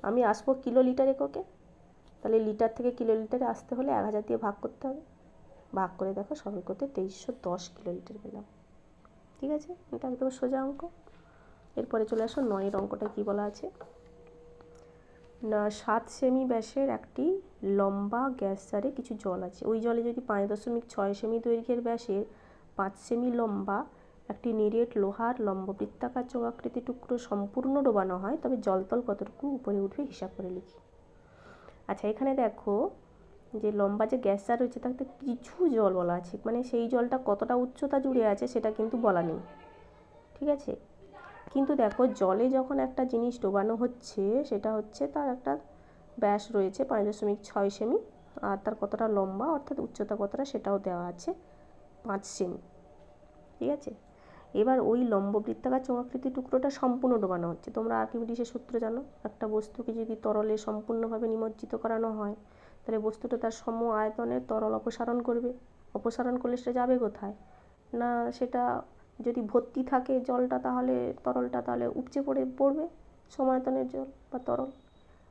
আমি আসবো কিলো লিটার এককে, তাহলে লিটার থেকে কিলো লিটারে আসতে হলে 1000 দিয়ে ভাগ করতে হবে। ভাগ করে দেখো সরল করতে 2310 কিলো লিটার পেলাম। ঠিক আছে, এটা একদম সোজা অঙ্ক। এরপরে চলে আসো 9-এর অঙ্কটা কী বলা আছে না, 7 সেমি ব্যাসের একটি লম্বা গ্যাস জারে কিছু জল আছে। ওই জলে যদি 5.6 সেমি দৈর্ঘ্যের ব্যাসের 5 সেমি লম্বা একটি নিরেট লোহার লম্ববৃত্তাকার চোঙাকৃতি টুকরো সম্পূর্ণ ডোবানো হয়, তবে জলতল কতটুকু উপরে উঠবে হিসাব করে লিখি। আচ্ছা, এখানে দেখো যে লম্বা যে গ্যাস জার রয়েছে তাতে কিছু জল বলা আছে, মানে সেই জলটা কতটা উচ্চতা জুড়ে আছে সেটা কিন্তু বলা নেই। ঠিক আছে, কিন্তু দেখো জলে যখন একটা জিনিস ডোবানো হচ্ছে সেটা হচ্ছে তার একটা ব্যাস রয়েছে 5.6 সেমি, আর তার কতটা লম্বা অর্থাৎ উচ্চতা কতটা সেটাও দেওয়া আছে 5 সেমি। ঠিক আছে, এবার ওই লম্ববৃত্তাকার চোঙাকৃতি টুকরোটা সম্পূর্ণ ডোবানো হচ্ছে। তোমরা আর্কিমিডিসের সূত্র জানো, একটা বস্তুকে যদি তরলে সম্পূর্ণভাবে নিমজ্জিত করানো হয় তাহলে বস্তুটা তার সম আয়তনের তরল অপসারণ করবে। অপসারণ করলে সেটা যাবে কোথায় না, সেটা যদি ভর্তি থাকে জলটা তাহলে তরলটা তাহলে উপচে পড়বে সমায়তনের জল বা তরল।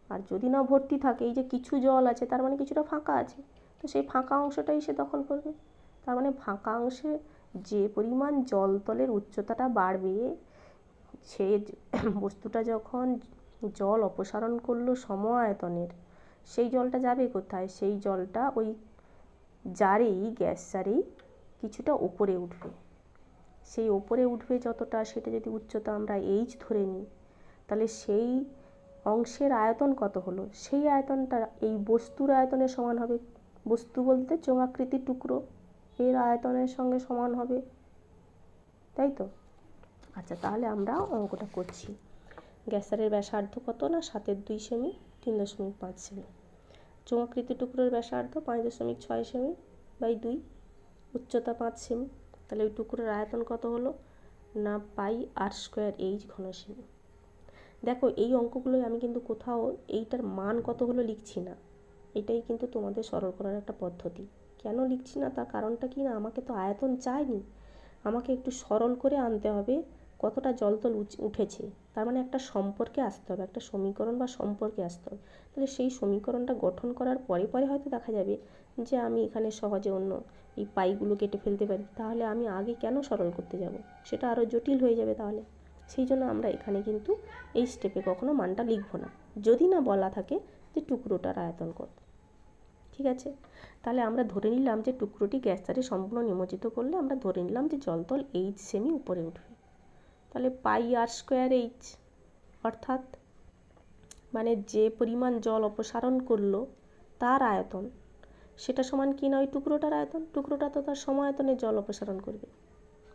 আর যদি না ভর্তি থাকে, এই যে কিছু জল আছে তার মানে কিছুটা ফাঁকা আছে, তো সেই ফাঁকা অংশটাই সে দখল করবে। তার মানে ফাঁকা অংশে যে পরিমাণ জলতলের উচ্চতাটা বাড়বে, সে বস্তুটা যখন জল অপসারণ করলো সম আয়তনের, সেই জলটা যাবে কোথায়? সেই জলটা ওই জারেই, গ্যাস জারেই কিছুটা ওপরে উঠবে। সেই ওপরে উঠবে যতটা, সেটা যদি উচ্চতা আমরা এইচ ধরে নিই, তাহলে সেই অংশের আয়তন কত হলো? সেই আয়তনটা এই বস্তুর আয়তনের সমান হবে। বস্তু বলতে চোঙাকৃতির টুকরো, এর আয়তনের সঙ্গে সমান হবে, তাই তো? আচ্ছা, তাহলে আমরা অঙ্কটা করছি। গ্যাসারের ব্যাসার্ধ কত না 7/2 সেমি, 3.5 সেমি। চোঙাকৃতি টুকরোর ব্যাসার্ধ 5.6 সেমি বাই 2, উচ্চতা 5 সেমি। তাহলে ওই টুকরোর আয়তন কত হলো না পাই আর স্কোয়ার এইচ ঘন সেমি। দেখো এই অঙ্কগুলোই আমি কিন্তু কোথাও এইটার মান কত হলো লিখছি না, এটাই কিন্তু তোমাদের সরল করার একটা পদ্ধতি। কেন লিখছি না তার কারণটা কি না, আমাকে তো আয়তন চাইনি, আমাকে একটু সরল করে আনতে হবে কতটা জলতল উঠেছে। তার মানে একটা সম্পর্কে আসতে হবে, একটা সমীকরণ বা সম্পর্কে আসতে হবে। তাহলে সেই সমীকরণটা গঠন করার পরে পরে হয়তো দেখা যাবে যে আমি এখানে সহজে অন্য এই পাইগুলো কেটে ফেলতে পারি, তাহলে আমি আগে কেন সরল করতে যাব, সেটা আরও জটিল হয়ে যাবে। তাহলে সেই জন্য আমরা এখানে কিন্তু এই স্টেপে কখনো মানটা লিখব না, যদি না বলা থাকে যে টুকরোটার আয়তন কত। ঠিক আছে, তাহলে আমরা ধরে নিলাম যে টুকরোটি গ্যাস জারে সম্পূর্ণ নিমজ্জিত করলে আমরা ধরে নিলাম যে জলতল এইচ সেমি উপরে উঠবে। তাহলে পাই আর স্কোয়ার এইচ, অর্থাৎ মানে যে পরিমাণ জল অপসারণ করলো তার আয়তন, সেটা সমান কি না ওই টুকরোটার আয়তন। টুকরোটা তো তার সমায়তনের জল অপসারণ করবে।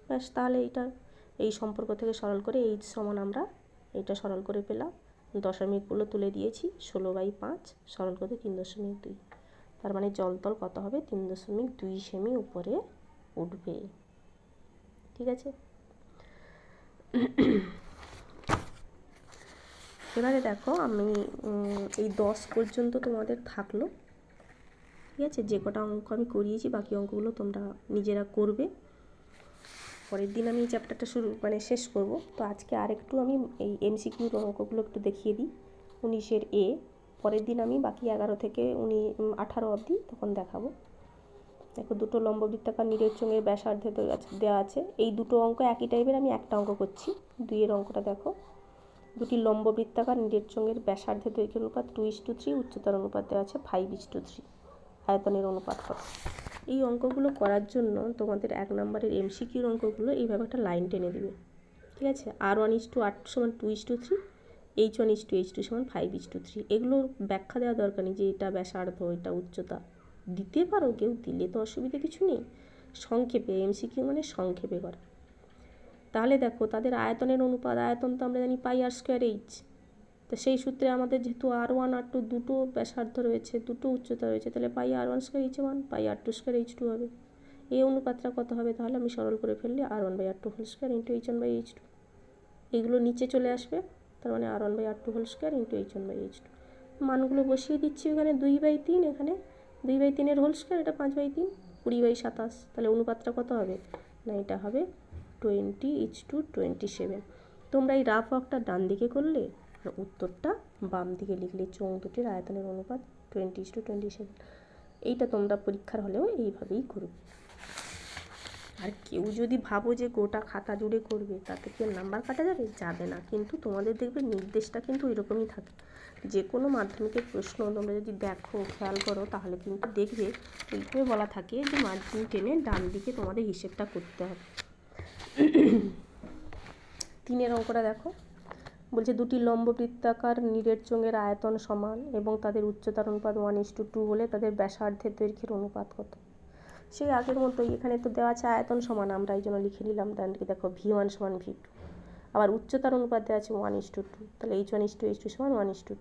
ব্যাস, তাহলে এই সম্পর্ক থেকে সরল করে এইচ সমান আমরা এইটা সরল করে পেলাম। দশমিকগুলো তুলে দিয়েছি, 16/5 সরল করতে 3.2। তার মানে জলতল কত হবে? 3.2 সেমি উপরে উঠবে। ঠিক আছে, এবারে দেখো আমি এই 10 পর্যন্ত তোমাদের থাকলো। ঠিক আছে, যে কটা অঙ্ক আমি করিয়েছি বাকি অঙ্কগুলো তোমরা নিজেরা করবে। পরের দিন আমি এই চ্যাপ্টারটা শেষ করব। তো আজকে আরেকটু আমি এই এমসিকিউর অঙ্কগুলো একটু দেখিয়ে দিই 19-এর এ। পরের দিন আমি বাকি 11 থেকে 18 অবধি তখন দেখাবো। দেখো দুটো লম্ববৃত্তাকার নিরেট চোঙের ব্যাসার্ধ দেওয়া আছে। এই দুটো অঙ্ক একই টাইপের, আমি একটা অঙ্ক করছি। 2-এর অঙ্কটা দেখো, দুটি লম্ববৃত্তাকার নিরেট চোঙের ব্যাসার্ধের দৈর্ঘ্যের অনুপাত 2:3, উচ্চতার অনুপাত দেওয়া আছে 5:3। আয়তনের অনুপাত কত? এই অঙ্কগুলো করার জন্য তোমাদের 1 নম্বরের এমসিকিউর অঙ্কগুলো এইভাবে একটা লাইন টেনে দিবে। ঠিক আছে, R1:8 সমান 2:3, H1:H2 সমান 5:3। এগুলোর ব্যাখ্যা দেওয়া দরকার নেই যে এটা ব্যাসার্ধ, এটা উচ্চতা। দিতে পারো, কেউ দিলে তো অসুবিধা কিছু নেই। সংক্ষেপে, এমসিকিউ মানে সংক্ষেপে করা। তাহলে দেখো তাদের আয়তনের অনুপাত, আয়তন তো আমরা জানি পাই আর স্কোয়ার এইচ। তো তো সেই সূত্রে আমাদের যেহেতু R1 R2 দুটো ব্যাসার্ধ রয়েছে, দুটো উচ্চতা রয়েছে, তাহলে পাই R1 স্কোয়ার H1 পাই R2 স্কোয়ার H2 হবে। এই অনুপাতটা কত হবে? তাহলে আমি সরল করে ফেললে R1/R2 whole square into H1/H2, এইগুলো নিচে চলে আসবে। তার মানে R1/R2 whole square into H1/H2। মানগুলো বসিয়ে দিচ্ছি এখানে 2/3, এখানে 2/3 হোল স্কোয়ার, এটা 5/3, 20/27। তাহলে অনুপাতটা কত হবে? না এটা হবে 20:27। তোমরা এই রাফ ওয়ার্কটা ডান দিকে করলে আর উত্তরটা বাম দিকে লিখলে, চোঙ দুটির আয়তনের অনুপাত 20:27। এইটা তোমরা পরীক্ষার হলেও এইভাবেই করবে। আর কেউ যদি ভাবো যে গোটা খাতা জুড়ে করবে, তাতে কি নাম্বার কাটা যাবে? যাবে না। কিন্তু তোমাদের দেখবে নির্দেশটা কিন্তু এরকমই থাকে। যে কোনো মাধ্যমিকের প্রশ্ন তোমরা যদি দেখো, খেয়াল করো, তাহলে কিন্তু দেখবে এইভাবে বলা থাকে যে মার্জিন টেনে ডান দিকে তোমাদের হিসেবটা করতে হবে। 3 অঙ্কটা দেখো, বলছে দুটি লম্ব বৃত্তাকার নিরেট চোঙের আয়তন সমান এবং তাদের উচ্চতার অনুপাত 1:2 হলে তাদের ব্যাসার্ধের দৈর্ঘ্যের অনুপাত কত? সেই আগের মতোই, এখানে তো দেওয়া আছে আয়তন সমান, আমরা এই জন্য লিখে নিলাম ডান দিকে। দেখো V1 = V2, আবার উচ্চতার অনুপাত দেওয়া আছে 1:2, তাহলে H1:H2 = 1:2।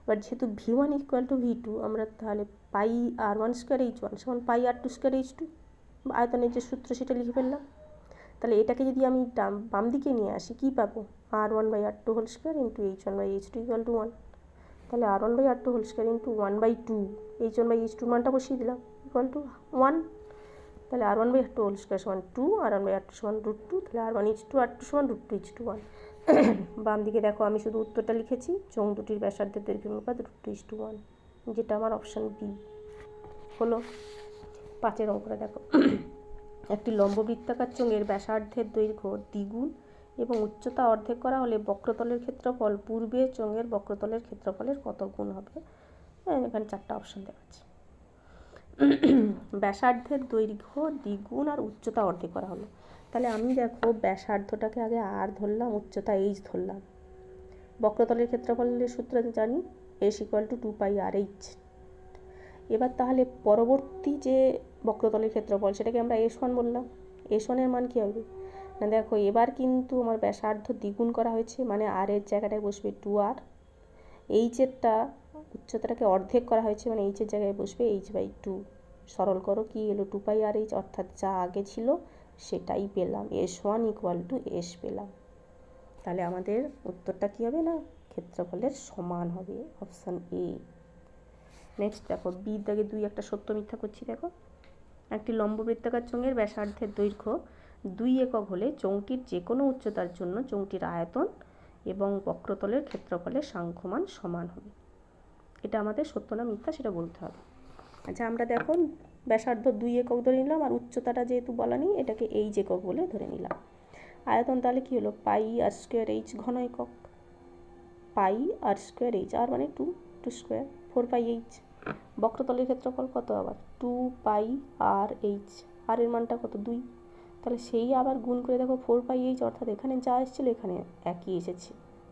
এবার যেহেতু V1 = V2, আমরা তাহলে পাই R1 স্কোয়ার H1 সমান পাই R2 স্কোয়ার H2, আয়তনের যে সূত্র সেটা লিখে ফেললাম। তাহলে এটাকে যদি আমি বাম দিকে নিয়ে আসি, কী পাবো? R1/R2 whole square into H1/H2 = 1। তাহলে R1/R2 whole square into 1/2, H1/H2 মানটা বসিয়ে দিলাম, = 1। তাহলে R1/R2 হোল স্কোয়ার সমান 2, R1/R2 সমান √2, তাহলে R1:2 সমান √2:1। বাম দিকে দেখো আমি শুধু উত্তরটা লিখেছি, চোঙ দুটির ব্যাসার্ধের দৈর্ঘ্যের অনুপাত √2:1, যেটা আমার অপশান বি হলো। 5 অঙ্কটা দেখো, একটি লম্ব বৃত্তাকার চোঙের ব্যাসার্ধের দৈর্ঘ্য দ্বিগুণ এবং উচ্চতা অর্ধেক করা হলে বক্রতলের ক্ষেত্রফল পূর্বে চোঙের বক্রতলের ক্ষেত্রফলের কত গুণ হবে? এখানে 4টা অপশান দেওয়া আছে। ব্যাসার্ধের দৈর্ঘ্য দ্বিগুণ আর উচ্চতা অর্ধেক করা হলো। তাহলে আমি দেখো ব্যাসার্ধটাকে আগে আর ধরলাম, উচ্চতা H ধরলাম। বক্রতলের ক্ষেত্রফলের সূত্র জানি, S = 2πr/h। এবার তাহলে পরবর্তী যে বক্রতলের ক্ষেত্রফল সেটাকে আমরা S1 বললাম। S1 এর মান কী হবে? না দেখো এবার কিন্তু আমার ব্যাসার্ধ দ্বিগুণ করা হয়েছে, মানে আর এর জায়গাটায় বসবে 2r। এইচেরটা উচ্চতাটাকে অর্ধেক করা হয়েছে, মানে এইচের জায়গায় বসবে h/2। সরল করো, কি এলো? 2πr/h, অর্থাৎ যা আগে ছিল সেটাই পেলাম, S1 = S পেলাম। তাহলে আমাদের উত্তরটা কী হবে? না ক্ষেত্রফলের সমান হবে, অপশান এ। নেক্সট দেখো, বি দাগে 2 একটা সত্য মিথ্যা করছি। দেখো, একটি লম্ব বৃত্তাকার চোঙের ব্যাসার্ধের দৈর্ঘ্য 2 একক হলে চোঙটির যে কোনো উচ্চতার জন্য চোঙটির আয়তন এবং বক্রতলের ক্ষেত্রফলের সাংখ্যমান সমান হবে। এটা আমাদের সত্য না মিথ্যা সেটা বলতে হবে। আচ্ছা, আমরা দেখো ব্যাসার্ধ 2 একক ধরে নিলাম, আর উচ্চতাটা যেহেতু বলা নেই, এটাকে H একক বলে ধরে নিলাম। আয়তন তাহলে কী হলো? পাই r²h ঘন একক, পাই r²h, আর মানে 2 স্কোয়ার, 4πh। বক্রতলের ক্ষেত্রফল কত? আবার 2πr/h, আর এর মানটা কত? 2। তাহলে সেই আবার গুণ করে দেখো 4πh, অর্থাৎ এখানে যা এসেছিলো এখানে একই এসেছে।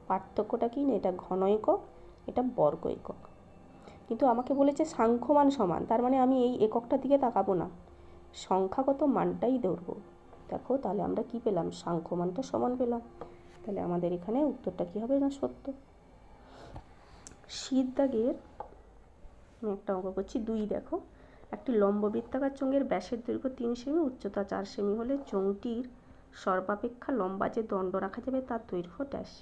পার্থক্যটা কি? না এটা ঘন একক, এটা বর্গ একক। কিন্তু আমাকে বলেছে সাংখ্যমান সমান, তার মানে আমি এই এককটার দিকে তাকাবো না, সংখ্যাগত মানটাই ধরবো। দেখো তাহলে আমরা কি পেলাম? সাংখ্যমানটা সমান পেলাম। তাহলে আমাদের এখানে উত্তরটা কী হবে? না সত্য। শীত দাগের আমি একটা অঙ্ক করছি 2। দেখো, একটি লম্ব বৃত্তাকার চোঙের ব্যাসের দৈর্ঘ্য 3 সেমি, উচ্চতা 4 সেমি হলে চোঙটির সর্বাপেক্ষা লম্বা যে দণ্ড রাখা যাবে তার দৈর্ঘ্য ড্যাশ।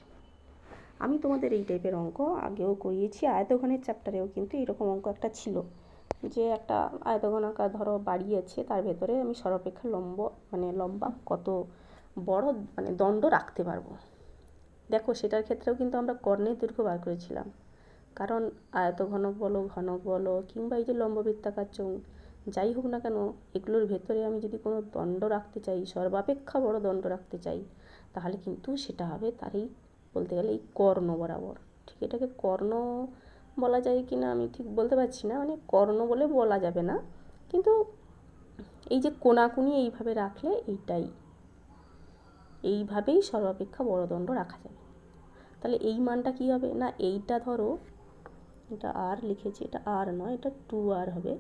আমি তোমাদের এই টাইপের অঙ্ক আগেও করিয়েছি, আয়তঘনের চ্যাপ্টারেও কিন্তু এরকম অঙ্ক একটা ছিল, যে একটা আয়তঘন আকার ধরো বাড়ি আছে, তার ভেতরে আমি সর্বাপেক্ষা লম্বা কত বড় দণ্ড রাখতে পারবো। দেখো সেটার ক্ষেত্রেও কিন্তু আমরা কর্ণের দৈর্ঘ্য বার করেছিলাম, কারণ আয়তঘনক বলো, ঘনক বলো, কিংবা এই যে লম্ব বৃত্তাকার চোঙ, যাই হোক না কেন, এগুলোর ভেতরে আমি যদি কোনো দণ্ড রাখতে চাই, সর্বাপেক্ষা বড় দণ্ড রাখতে চাই, তাহলে কিন্তু সেটা হবে তারই বলতে গেলে এই কর্ণ বরাবর। ঠিক, এটাকে কর্ণ বলা যায় কি না আমি ঠিক বলতে পারছি না, মানে কর্ণ বলে বলা যাবে না, কিন্তু এই যে কোনাকুনি এইভাবে রাখলে এইভাবেই সর্বাপেক্ষা বড় দণ্ড রাখা যাবে। তাহলে এই মানটা কি হবে? না এইটা ধরো, এটা আর লিখেছি, এটা আর নয়, এটা 2r হবে,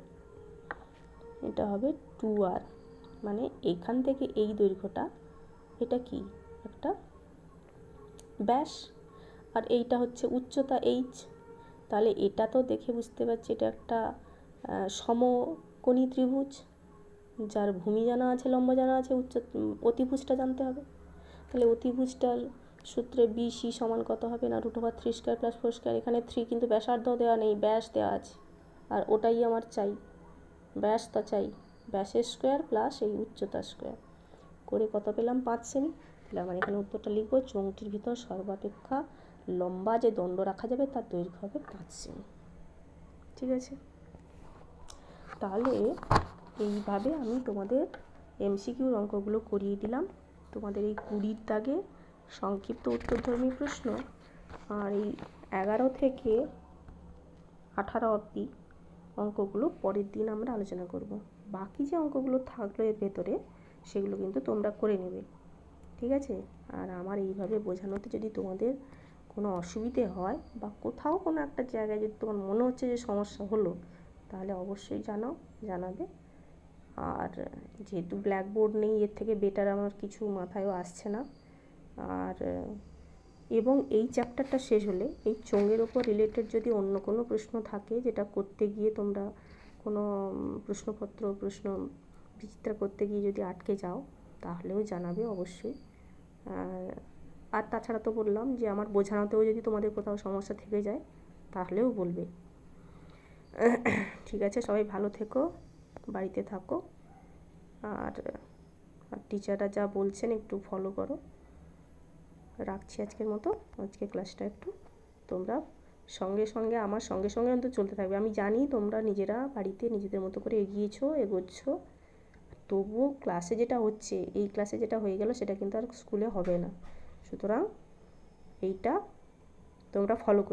এটা হবে 2r, মানে এখান থেকে এই দৈর্ঘ্যটা, এটা কি একটা ব্যাস। আর এইটা হচ্ছে উচ্চতা এইচ। তাহলে এটা তো দেখে বুঝতে পারছি এটা একটা সমকোণী ত্রিভুজ, যার ভূমি জানা আছে, লম্ব জানা আছে, অতিভুজটা জানতে হবে। তাহলে অতিভুজটার সূত্রে BC সমান কত হবে না √3² + 4²। এখানে 3 কিন্তু ব্যাসার্ধ দেওয়া নেই, ব্যাস দেওয়া আছে, আর ওটাই আমার চাই, ব্যাসটা চাই, ব্যাসের স্কোয়ার প্লাস এই উচ্চতার স্কোয়ার করে কত পেলাম 5 সেমি। তাহলে আমার এখানে উত্তরটা লিখবো, চোঙটির ভিতর সর্বাপেক্ষা লম্বা যে দণ্ড রাখা যাবে তার দৈর্ঘ্য হবে 5 সেমি। ঠিক আছে, তাহলে এইভাবে আমি তোমাদের MCQর অঙ্কগুলো করিয়ে দিলাম। তোমাদের এই 20 দাগে সংক্ষিপ্ত উত্তরধর্মী প্রশ্ন আর এই 11 থেকে 18 অবধি অঙ্কগুলো পরের দিন আমরা আলোচনা করব। বাকি যে অঙ্কগুলো থাকলো এর ভেতরে সেগুলো কিন্তু তোমরা করে নেবে। ঠিক আছে, আর আমার এইভাবে বোঝানোতে যদি তোমাদের কোনো অসুবিধে হয় বা কোথাও কোনো একটা জায়গায় যদি তোমার মনে হচ্ছে যে সমস্যা হলো, তাহলে অবশ্যই জানাবে। আর যেহেতু ব্ল্যাকবোর্ড নেই, এর থেকে বেটার আমার কিছু মাথায়ও আসছে না। আর এবং এই চ্যাপ্টারটা শেষ হলে এই চোঙের ওপর রিলেটেড যদি অন্য কোনো প্রশ্ন থাকে, যেটা করতে গিয়ে তোমরা কোনো প্রশ্ন বিচিত্রা করতে গিয়ে যদি আটকে যাও, তাহলেও জানাবে অবশ্যই। আর তাছাড়া তো বললাম যে আমার বোঝানোতেও যদি তোমাদের কোথাও সমস্যা থেকে যায় তাহলেও বলবে। ঠিক আছে, সবাই ভালো থেকো, বাড়িতে থাকো, আর টিচাররা যা বলছেন একটু ফলো করো। রাখছি আজকের মতো, আজকে ক্লাসটা একটু তোমরা আমার সঙ্গে অন্তত চলতে থাকবে। আমি জানি তোমরা নিজেরা বাড়িতে নিজেদের মতো করে এগোচ্ছ, তবুও ক্লাসে যেটা হচ্ছে, এই ক্লাসে যেটা হয়ে গেল সেটা কিন্তু আর স্কুলে হবে না। সুতরাং এইটা তোমরা ফলো করো।